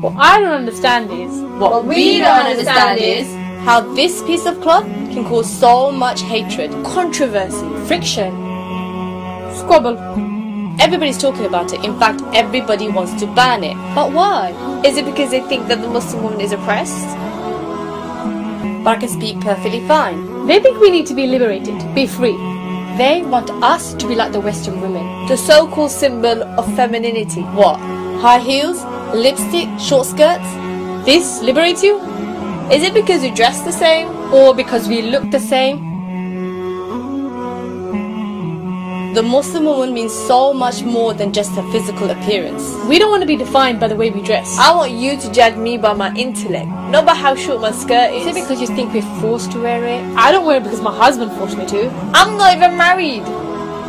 What I don't understand is... What we don't understand is how this piece of cloth can cause so much hatred, controversy, friction, squabble. Everybody's talking about it. In fact, everybody wants to ban it. But why? Is it because they think that the Muslim woman is oppressed? But I can speak perfectly fine. They think we need to be liberated, be free. They want us to be like the Western women. The so-called symbol of femininity. What? High heels? Lipstick? Short skirts? This liberates you? Is it because we dress the same? Or because we look the same? The Muslim woman means so much more than just her physical appearance. We don't want to be defined by the way we dress. I want you to judge me by my intellect, not by how short my skirt is. Is it because you think we're forced to wear it? I don't wear it because my husband forced me to. I'm not even married.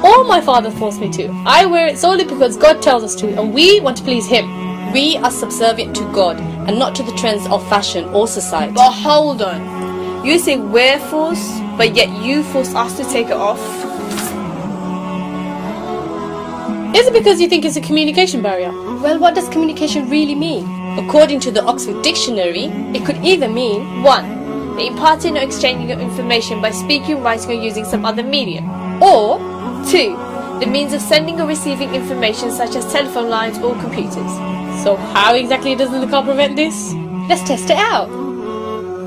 Or my father forced me to. I wear it solely because God tells us to, and we want to please Him. We are subservient to God and not to the trends of fashion or society. But hold on. You say we're forced, but yet you force us to take it off? Is it because you think it's a communication barrier? Well, what does communication really mean? According to the Oxford Dictionary, it could either mean 1. The imparting or exchanging of information by speaking, writing or using some other medium. or 2. The means of sending or receiving information such as telephone lines or computers. So how exactly does the niqab prevent this? let's test it out.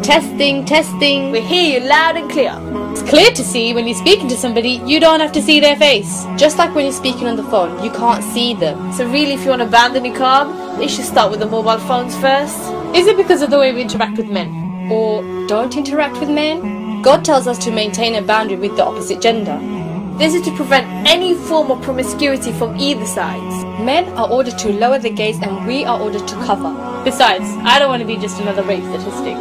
Testing, testing. We hear you loud and clear. It's clear to see when you're speaking to somebody, you don't have to see their face. Just like when you're speaking on the phone, you can't see them. So really, if you want to ban the niqab, they should start with the mobile phones first. Is it because of the way we interact with men? Or don't interact with men? God tells us to maintain a boundary with the opposite gender. This is to prevent any form of promiscuity from either sides. Men are ordered to lower the gaze and we are ordered to cover. Besides, I don't want to be just another rape statistic.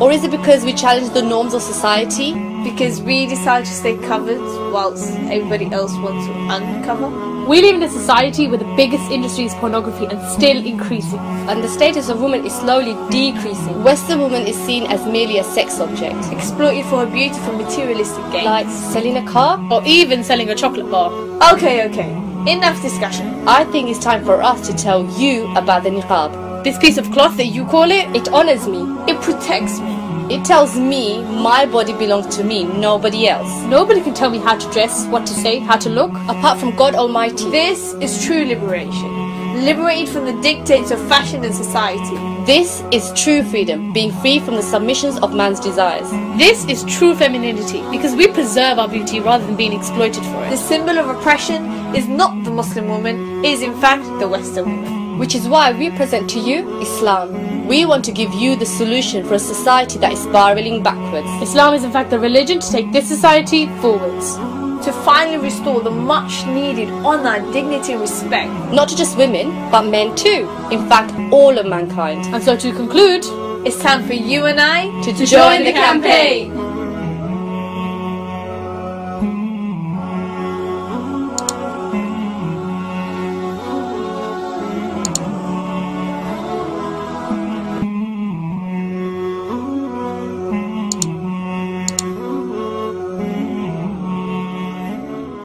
Or is it because we challenge the norms of society? Because we decide to stay covered whilst everybody else wants to uncover. We live in a society where the biggest industry is pornography and still increasing. And the status of woman is slowly decreasing. Western woman is seen as merely a sex object. Exploited for her beauty for materialistic gain. Like selling a car? Or even selling a chocolate bar. Okay. Enough discussion. I think it's time for us to tell you about the niqab. This piece of cloth that you call it, It honors me. It protects me. It tells me my body belongs to me, nobody else. nobody can tell me how to dress, what to say, how to look. Apart from God Almighty. This is true liberation. Liberated from the dictates of fashion and society. This is true freedom, being free from the submissions of man's desires. This is true femininity because we preserve our beauty rather than being exploited for The it. symbol of oppression is not the Muslim woman, it is in fact the Western woman. Which is why we present to you Islam. We want to give you the solution for a society that is spiraling backwards. Islam is in fact the religion to take this society forwards. To finally restore the much needed honour, dignity and respect. Not to just women, but men too. In fact, all of mankind. And so to conclude, It's time for you and I To join the campaign.